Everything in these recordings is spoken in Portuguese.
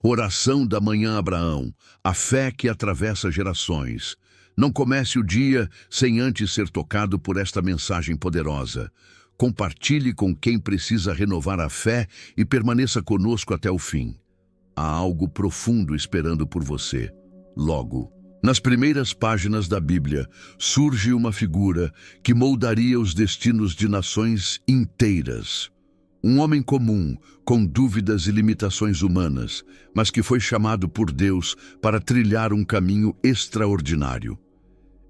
Oração da manhã, Abraão, a fé que atravessa gerações. Não comece o dia sem antes ser tocado por esta mensagem poderosa. Compartilhe com quem precisa renovar a fé e permaneça conosco até o fim. Há algo profundo esperando por você. Logo, nas primeiras páginas da Bíblia, surge uma figura que moldaria os destinos de nações inteiras. Um homem comum, com dúvidas e limitações humanas, mas que foi chamado por Deus para trilhar um caminho extraordinário.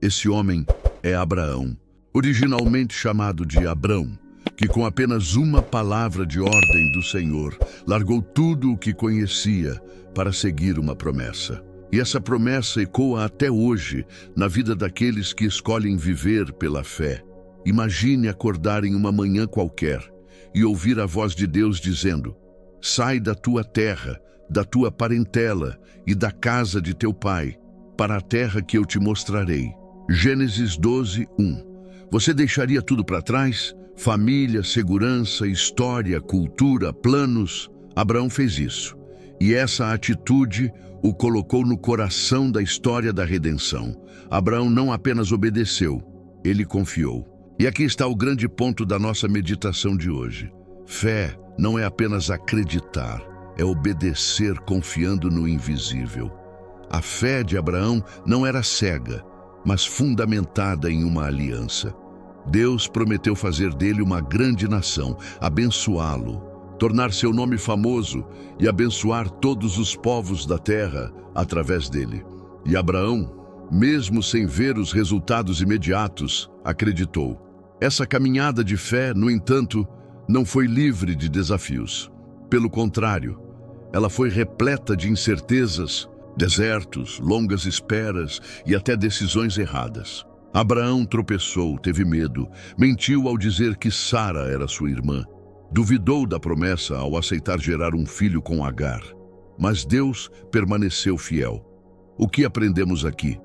Esse homem é Abraão, originalmente chamado de Abrão, que com apenas uma palavra de ordem do Senhor, largou tudo o que conhecia para seguir uma promessa. E essa promessa ecoa até hoje na vida daqueles que escolhem viver pela fé. Imagine acordar em uma manhã qualquer e ouvir a voz de Deus dizendo: sai da tua terra, da tua parentela e da casa de teu pai, para a terra que eu te mostrarei. Gênesis 12, 1. Você deixaria tudo para trás? Família, segurança, história, cultura, planos? Abraão fez isso. E essa atitude o colocou no coração da história da redenção. Abraão não apenas obedeceu, ele confiou. E aqui está o grande ponto da nossa meditação de hoje. Fé não é apenas acreditar, é obedecer confiando no invisível. A fé de Abraão não era cega, mas fundamentada em uma aliança. Deus prometeu fazer dele uma grande nação, abençoá-lo, tornar seu nome famoso e abençoar todos os povos da terra através dele. E Abraão, mesmo sem ver os resultados imediatos, acreditou. Essa caminhada de fé, no entanto, não foi livre de desafios. Pelo contrário, ela foi repleta de incertezas, desertos, longas esperas e até decisões erradas. Abraão tropeçou, teve medo, mentiu ao dizer que Sara era sua irmã. Duvidou da promessa ao aceitar gerar um filho com Agar. Mas Deus permaneceu fiel. O que aprendemos aqui?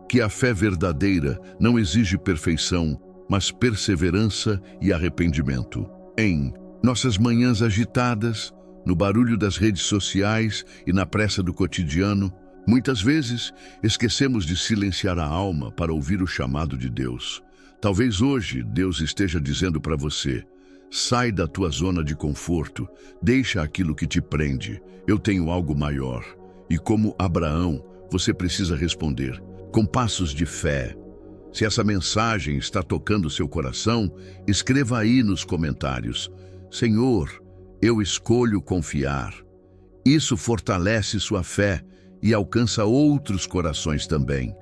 Que a fé verdadeira não exige perfeição, mas perseverança e arrependimento. Em nossas manhãs agitadas, no barulho das redes sociais e na pressa do cotidiano, muitas vezes esquecemos de silenciar a alma para ouvir o chamado de Deus. Talvez hoje Deus esteja dizendo para você: sai da tua zona de conforto, deixa aquilo que te prende, eu tenho algo maior. E como Abraão, você precisa responder com passos de fé. Se essa mensagem está tocando seu coração, escreva aí nos comentários: Senhor, eu escolho confiar. Isso fortalece sua fé e alcança outros corações também.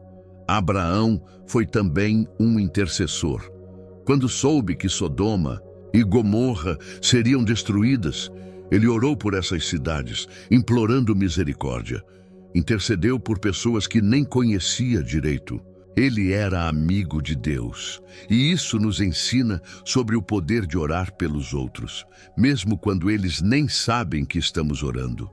Abraão foi também um intercessor. Quando soube que Sodoma e Gomorra seriam destruídas, ele orou por essas cidades, implorando misericórdia. Intercedeu por pessoas que nem conhecia direito. Ele era amigo de Deus, e isso nos ensina sobre o poder de orar pelos outros, mesmo quando eles nem sabem que estamos orando.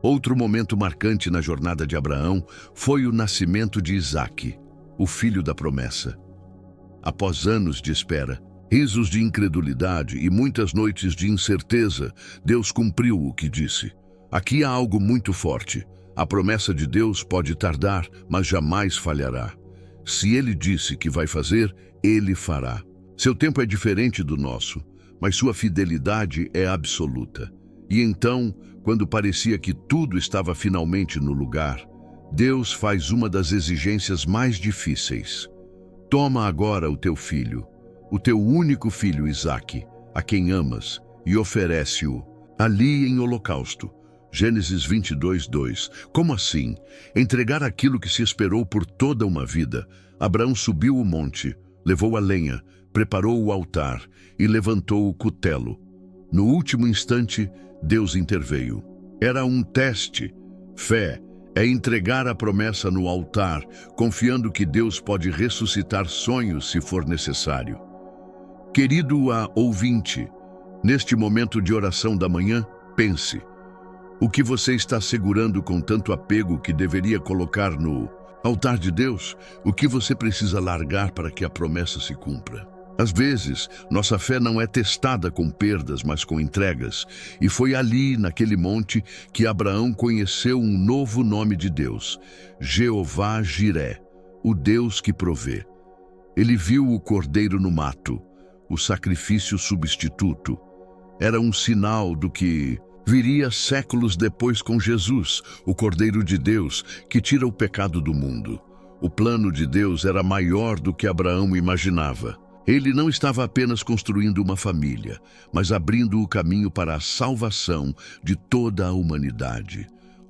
Outro momento marcante na jornada de Abraão foi o nascimento de Isaque, o filho da promessa. Após anos de espera, risos de incredulidade e muitas noites de incerteza, Deus cumpriu o que disse. Aqui há algo muito forte. A promessa de Deus pode tardar, mas jamais falhará. Se Ele disse que vai fazer, Ele fará. Seu tempo é diferente do nosso, mas sua fidelidade é absoluta. E então, quando parecia que tudo estava finalmente no lugar, Deus faz uma das exigências mais difíceis. Toma agora o teu filho, o teu único filho Isaque, a quem amas, e oferece-o ali em holocausto. Gênesis 22, 2. Como assim? Entregar aquilo que se esperou por toda uma vida. Abraão subiu o monte, levou a lenha, preparou o altar e levantou o cutelo. No último instante, Deus interveio. Era um teste. Fé é entregar a promessa no altar, confiando que Deus pode ressuscitar sonhos se for necessário. Querido ouvinte, neste momento de oração da manhã, pense: o que você está segurando com tanto apego que deveria colocar no altar de Deus? O que você precisa largar para que a promessa se cumpra? Às vezes, nossa fé não é testada com perdas, mas com entregas. E foi ali, naquele monte, que Abraão conheceu um novo nome de Deus, Jeová Jiré, o Deus que provê. Ele viu o cordeiro no mato, o sacrifício substituto. Era um sinal do que viria séculos depois com Jesus, o Cordeiro de Deus, que tira o pecado do mundo. O plano de Deus era maior do que Abraão imaginava. Ele não estava apenas construindo uma família, mas abrindo o caminho para a salvação de toda a humanidade.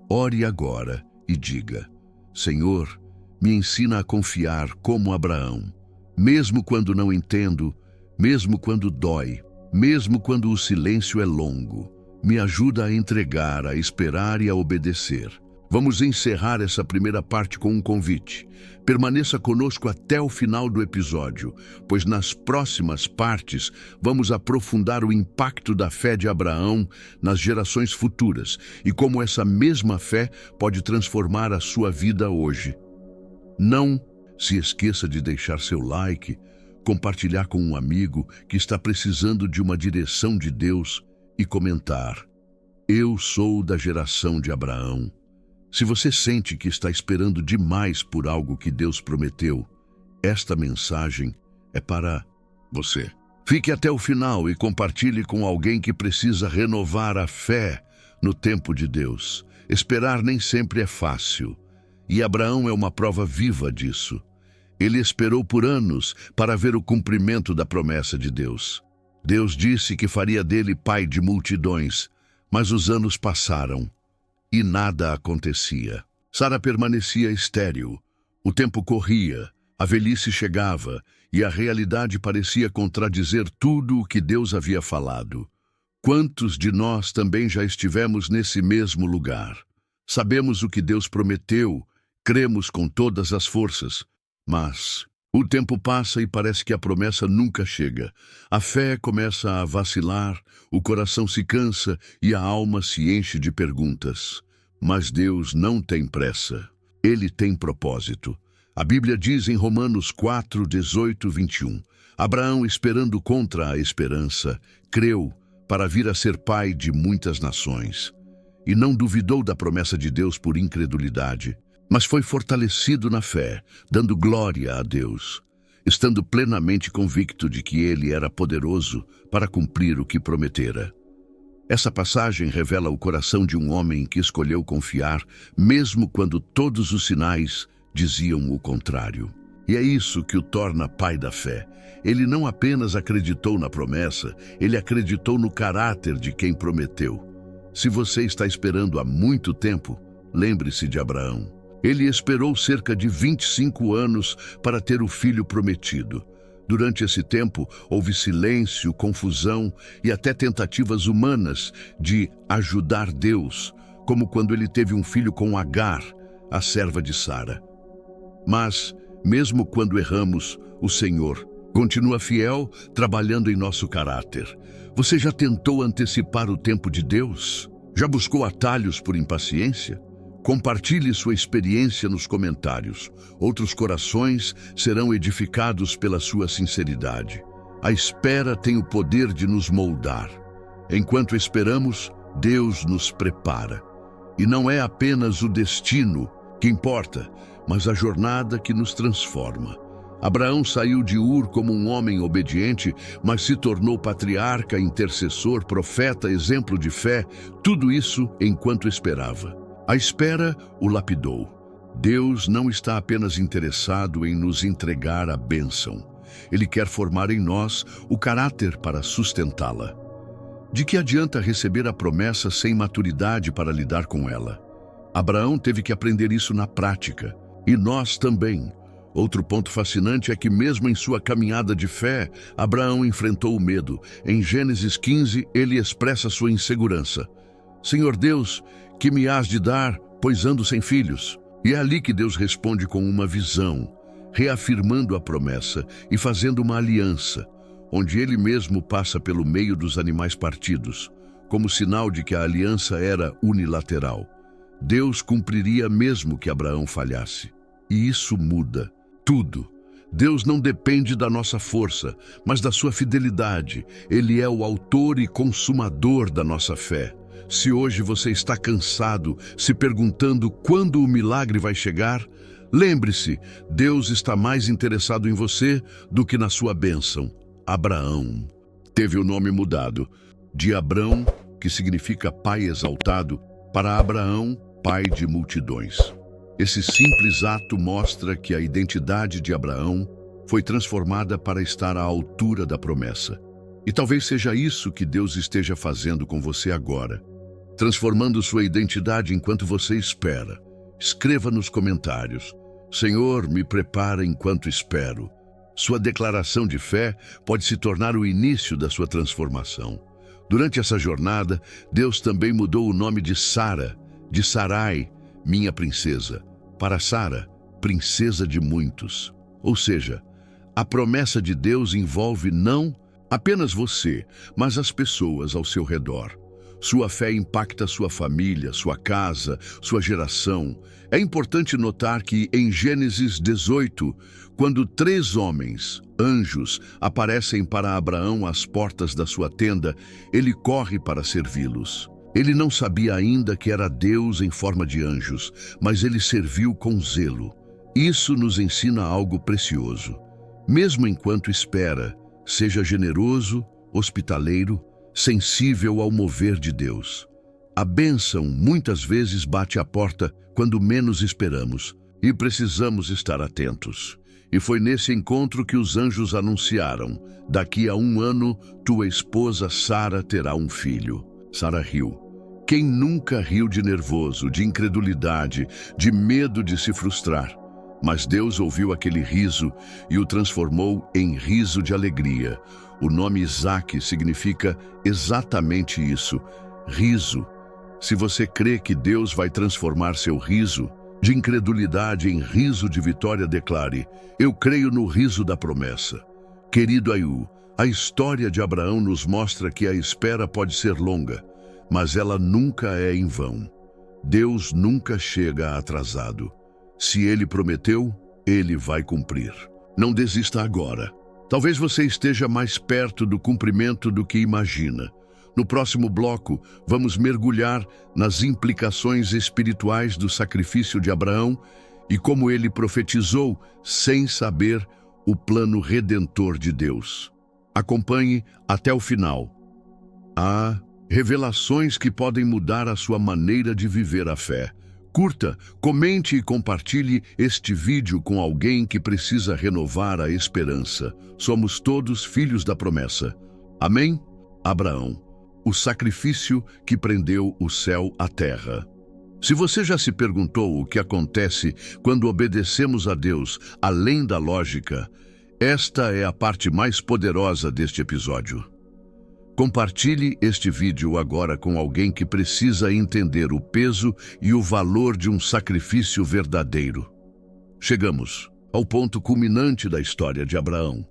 Ore agora e diga: Senhor, me ensina a confiar como Abraão, mesmo quando não entendo, mesmo quando dói, mesmo quando o silêncio é longo. Me ajuda a entregar, a esperar e a obedecer. Vamos encerrar essa primeira parte com um convite. Permaneça conosco até o final do episódio, pois nas próximas partes vamos aprofundar o impacto da fé de Abraão nas gerações futuras e como essa mesma fé pode transformar a sua vida hoje. Não se esqueça de deixar seu like, compartilhar com um amigo que está precisando de uma direção de Deus e comentar: Eu sou da geração de Abraão. Se você sente que está esperando demais por algo que Deus prometeu, esta mensagem é para você. Fique até o final e compartilhe com alguém que precisa renovar a fé no tempo de Deus. Esperar nem sempre é fácil, e Abraão é uma prova viva disso. Ele esperou por anos para ver o cumprimento da promessa de Deus. Deus disse que faria dele pai de multidões, mas os anos passaram e nada acontecia. Sara permanecia estéril. O tempo corria, a velhice chegava e a realidade parecia contradizer tudo o que Deus havia falado. Quantos de nós também já estivemos nesse mesmo lugar? Sabemos o que Deus prometeu, cremos com todas as forças, mas o tempo passa e parece que a promessa nunca chega. A fé começa a vacilar, o coração se cansa e a alma se enche de perguntas. Mas Deus não tem pressa. Ele tem propósito. A Bíblia diz em Romanos 4, 18, 21, Abraão, esperando contra a esperança, creu para vir a ser pai de muitas nações. E não duvidou da promessa de Deus por incredulidade, mas foi fortalecido na fé, dando glória a Deus, estando plenamente convicto de que Ele era poderoso para cumprir o que prometera. Essa passagem revela o coração de um homem que escolheu confiar, mesmo quando todos os sinais diziam o contrário. E é isso que o torna pai da fé. Ele não apenas acreditou na promessa, ele acreditou no caráter de quem prometeu. Se você está esperando há muito tempo, lembre-se de Abraão. Ele esperou cerca de 25 anos para ter o filho prometido. Durante esse tempo, houve silêncio, confusão e até tentativas humanas de ajudar Deus, como quando ele teve um filho com Agar, a serva de Sara. Mas, mesmo quando erramos, o Senhor continua fiel, trabalhando em nosso caráter. Você já tentou antecipar o tempo de Deus? Já buscou atalhos por impaciência? Compartilhe sua experiência nos comentários. Outros corações serão edificados pela sua sinceridade. A espera tem o poder de nos moldar. Enquanto esperamos, Deus nos prepara. E não é apenas o destino que importa, mas a jornada que nos transforma. Abraão saiu de Ur como um homem obediente, mas se tornou patriarca, intercessor, profeta, exemplo de fé, tudo isso enquanto esperava. A espera o lapidou. Deus não está apenas interessado em nos entregar a bênção. Ele quer formar em nós o caráter para sustentá-la. De que adianta receber a promessa sem maturidade para lidar com ela? Abraão teve que aprender isso na prática. E nós também. Outro ponto fascinante é que mesmo em sua caminhada de fé, Abraão enfrentou o medo. Em Gênesis 15, ele expressa sua insegurança. Senhor Deus, que me hás de dar, pois ando sem filhos? E é ali que Deus responde com uma visão, reafirmando a promessa e fazendo uma aliança, onde ele mesmo passa pelo meio dos animais partidos, como sinal de que a aliança era unilateral. Deus cumpriria mesmo que Abraão falhasse. E isso muda tudo. Deus não depende da nossa força, mas da sua fidelidade. Ele é o autor e consumador da nossa fé. Se hoje você está cansado, se perguntando quando o milagre vai chegar, lembre-se, Deus está mais interessado em você do que na sua bênção. Abraão teve o nome mudado de Abrão, que significa pai exaltado, para Abraão, pai de multidões. Esse simples ato mostra que a identidade de Abraão foi transformada para estar à altura da promessa. E talvez seja isso que Deus esteja fazendo com você agora, transformando sua identidade enquanto você espera. Escreva nos comentários: Senhor, me prepara enquanto espero. Sua declaração de fé pode se tornar o início da sua transformação. Durante essa jornada, Deus também mudou o nome de Sara, de Sarai, minha princesa, para Sara, princesa de muitos. Ou seja, a promessa de Deus envolve não apenas você, mas as pessoas ao seu redor. Sua fé impacta sua família, sua casa, sua geração. É importante notar que em Gênesis 18, quando 3 homens, anjos, aparecem para Abraão às portas da sua tenda, ele corre para servi-los. Ele não sabia ainda que era Deus em forma de anjos, mas ele serviu com zelo. Isso nos ensina algo precioso. Mesmo enquanto espera, seja generoso, hospitaleiro, sensível ao mover de Deus. A bênção muitas vezes bate à porta quando menos esperamos e precisamos estar atentos. E foi nesse encontro que os anjos anunciaram: daqui a 1 ano, tua esposa Sara terá um filho. Sara riu. Quem nunca riu de nervoso, de incredulidade, de medo de se frustrar? Mas Deus ouviu aquele riso e o transformou em riso de alegria. O nome Isaac significa exatamente isso, riso. Se você crê que Deus vai transformar seu riso de incredulidade em riso de vitória, declare: eu creio no riso da promessa. Querido Aiu, a história de Abraão nos mostra que a espera pode ser longa, mas ela nunca é em vão. Deus nunca chega atrasado. Se Ele prometeu, Ele vai cumprir. Não desista agora. Talvez você esteja mais perto do cumprimento do que imagina. No próximo bloco, vamos mergulhar nas implicações espirituais do sacrifício de Abraão e como ele profetizou, sem saber, o plano redentor de Deus. Acompanhe até o final. Há revelações que podem mudar a sua maneira de viver a fé. Curta, comente e compartilhe este vídeo com alguém que precisa renovar a esperança. Somos todos filhos da promessa. Amém? Abraão, o sacrifício que prendeu o céu à terra. Se você já se perguntou o que acontece quando obedecemos a Deus além da lógica, esta é a parte mais poderosa deste episódio. Compartilhe este vídeo agora com alguém que precisa entender o peso e o valor de um sacrifício verdadeiro. Chegamos ao ponto culminante da história de Abraão,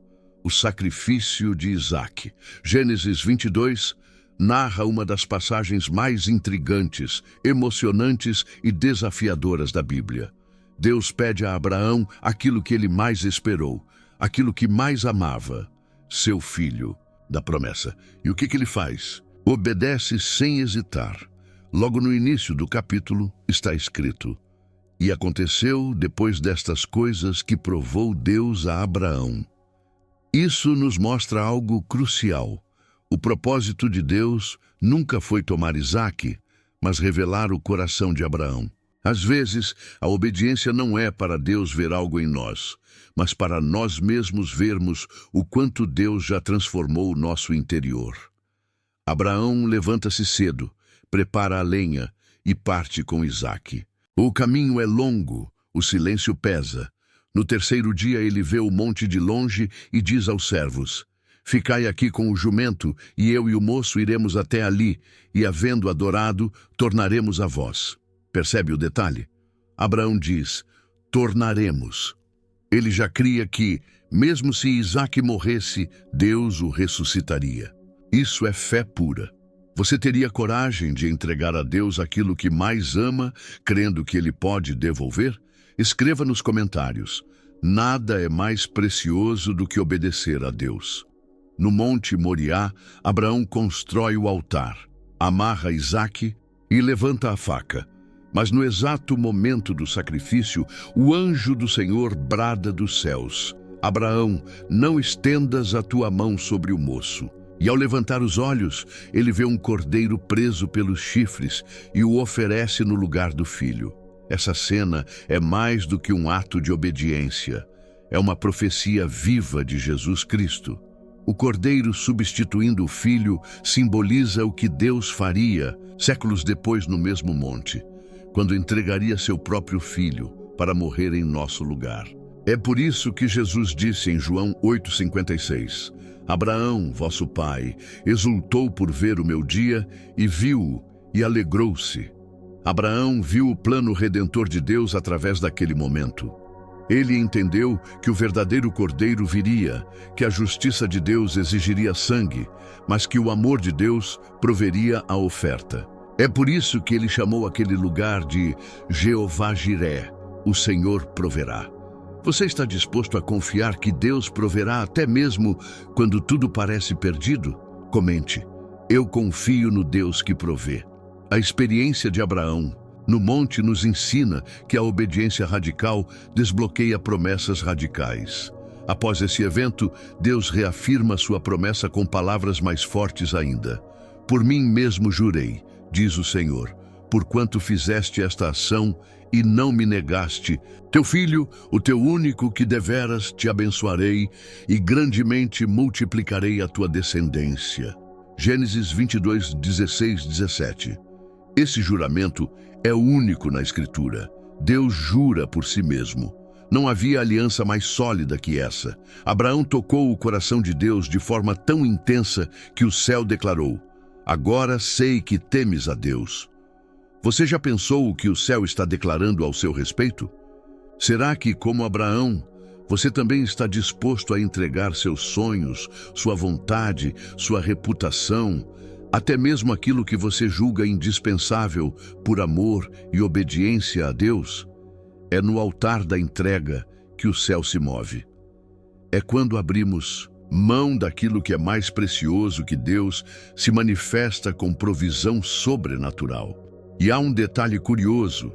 o sacrifício de Isaac. Gênesis 22 narra uma das passagens mais intrigantes, emocionantes e desafiadoras da Bíblia. Deus pede a Abraão aquilo que ele mais esperou, aquilo que mais amava, seu filho da promessa. E o que ele faz? Obedece sem hesitar. Logo no início do capítulo está escrito: e aconteceu depois destas coisas que provou Deus a Abraão. Isso nos mostra algo crucial. O propósito de Deus nunca foi tomar Isaque, mas revelar o coração de Abraão. Às vezes, a obediência não é para Deus ver algo em nós, mas para nós mesmos vermos o quanto Deus já transformou o nosso interior. Abraão levanta-se cedo, prepara a lenha e parte com Isaque. O caminho é longo, o silêncio pesa. No 3º dia ele vê o monte de longe e diz aos servos: ficai aqui com o jumento, e eu e o moço iremos até ali, e havendo adorado, tornaremos a vós. Percebe o detalhe? Abraão diz: tornaremos. Ele já cria que, mesmo se Isaque morresse, Deus o ressuscitaria. Isso é fé pura. Você teria coragem de entregar a Deus aquilo que mais ama, crendo que Ele pode devolver? Escreva nos comentários. Nada é mais precioso do que obedecer a Deus. No Monte Moriá, Abraão constrói o altar, amarra Isaque e levanta a faca. Mas no exato momento do sacrifício, o anjo do Senhor brada dos céus: Abraão, não estendas a tua mão sobre o moço. E ao levantar os olhos, ele vê um cordeiro preso pelos chifres e o oferece no lugar do filho. Essa cena é mais do que um ato de obediência. É uma profecia viva de Jesus Cristo. O cordeiro substituindo o filho simboliza o que Deus faria séculos depois no mesmo monte, quando entregaria seu próprio filho para morrer em nosso lugar. É por isso que Jesus disse em João 8,56: Abraão, vosso pai, exultou por ver o meu dia e viu-o e alegrou-se. Abraão viu o plano redentor de Deus através daquele momento. Ele entendeu que o verdadeiro cordeiro viria, que a justiça de Deus exigiria sangue, mas que o amor de Deus proveria a oferta. É por isso que ele chamou aquele lugar de Jeová Jiré, o Senhor proverá. Você está disposto a confiar que Deus proverá até mesmo quando tudo parece perdido? Comente: eu confio no Deus que provê. A experiência de Abraão no monte nos ensina que a obediência radical desbloqueia promessas radicais. Após esse evento, Deus reafirma sua promessa com palavras mais fortes ainda. Por mim mesmo jurei, diz o Senhor, porquanto fizeste esta ação e não me negaste, teu filho, o teu único, que deveras te abençoarei e grandemente multiplicarei a tua descendência. Gênesis 22, 16, 17. Esse juramento é único na Escritura. Deus jura por si mesmo. Não havia aliança mais sólida que essa. Abraão tocou o coração de Deus de forma tão intensa que o céu declarou: agora sei que temes a Deus. Você já pensou o que o céu está declarando ao seu respeito? Será que, como Abraão, você também está disposto a entregar seus sonhos, sua vontade, sua reputação, até mesmo aquilo que você julga indispensável por amor e obediência a Deus? É no altar da entrega que o céu se move. É quando abrimos mão daquilo que é mais precioso que Deus se manifesta com provisão sobrenatural. E há um detalhe curioso.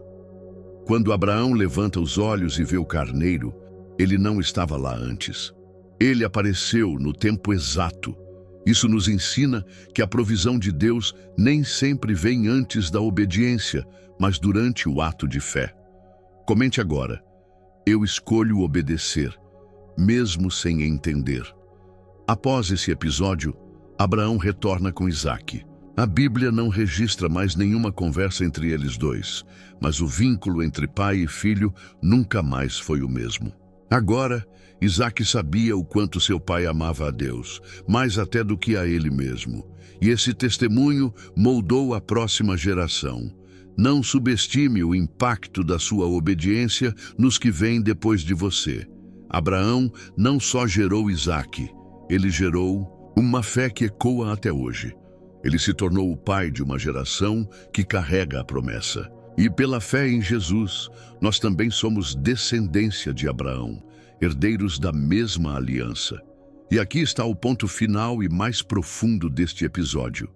Quando Abraão levanta os olhos e vê o carneiro, ele não estava lá antes. Ele apareceu no tempo exato. Isso nos ensina que a provisão de Deus nem sempre vem antes da obediência, mas durante o ato de fé. Comente agora: eu escolho obedecer, mesmo sem entender. Após esse episódio, Abraão retorna com Isaque. A Bíblia não registra mais nenhuma conversa entre eles dois, mas o vínculo entre pai e filho nunca mais foi o mesmo. Agora, Isaque sabia o quanto seu pai amava a Deus, mais até do que a ele mesmo. E esse testemunho moldou a próxima geração. Não subestime o impacto da sua obediência nos que vêm depois de você. Abraão não só gerou Isaque, ele gerou uma fé que ecoa até hoje. Ele se tornou o pai de uma geração que carrega a promessa. E pela fé em Jesus, nós também somos descendência de Abraão, herdeiros da mesma aliança. E aqui está o ponto final e mais profundo deste episódio.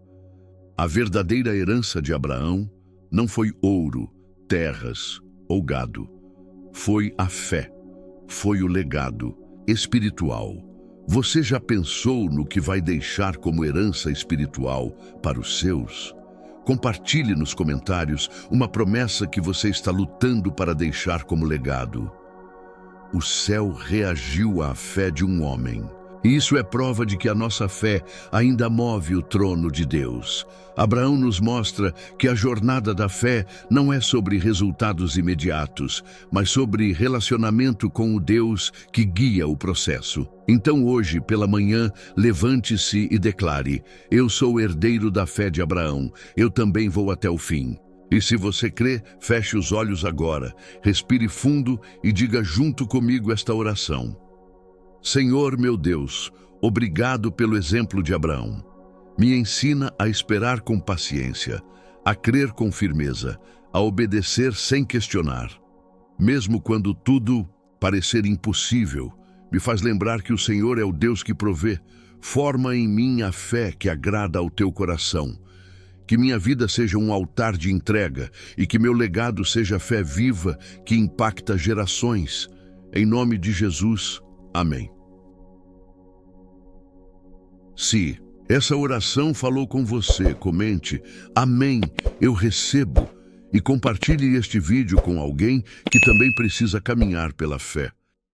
A verdadeira herança de Abraão não foi ouro, terras ou gado. Foi a fé, foi o legado espiritual. Você já pensou no que vai deixar como herança espiritual para os seus? Compartilhe nos comentários uma promessa que você está lutando para deixar como legado. O céu reagiu à fé de um homem. E isso é prova de que a nossa fé ainda move o trono de Deus. Abraão nos mostra que a jornada da fé não é sobre resultados imediatos, mas sobre relacionamento com o Deus que guia o processo. Então hoje, pela manhã, levante-se e declare: eu sou herdeiro da fé de Abraão, eu também vou até o fim. E se você crê, feche os olhos agora, respire fundo e diga junto comigo esta oração. Senhor meu Deus, obrigado pelo exemplo de Abraão. Me ensina a esperar com paciência, a crer com firmeza, a obedecer sem questionar, mesmo quando tudo parecer impossível, me faz lembrar que o Senhor é o Deus que provê. Forma em mim a fé que agrada ao teu coração. Que minha vida seja um altar de entrega e que meu legado seja fé viva que impacta gerações. Em nome de Jesus, amém. Se essa oração falou com você, comente amém, eu recebo, e compartilhe este vídeo com alguém que também precisa caminhar pela fé.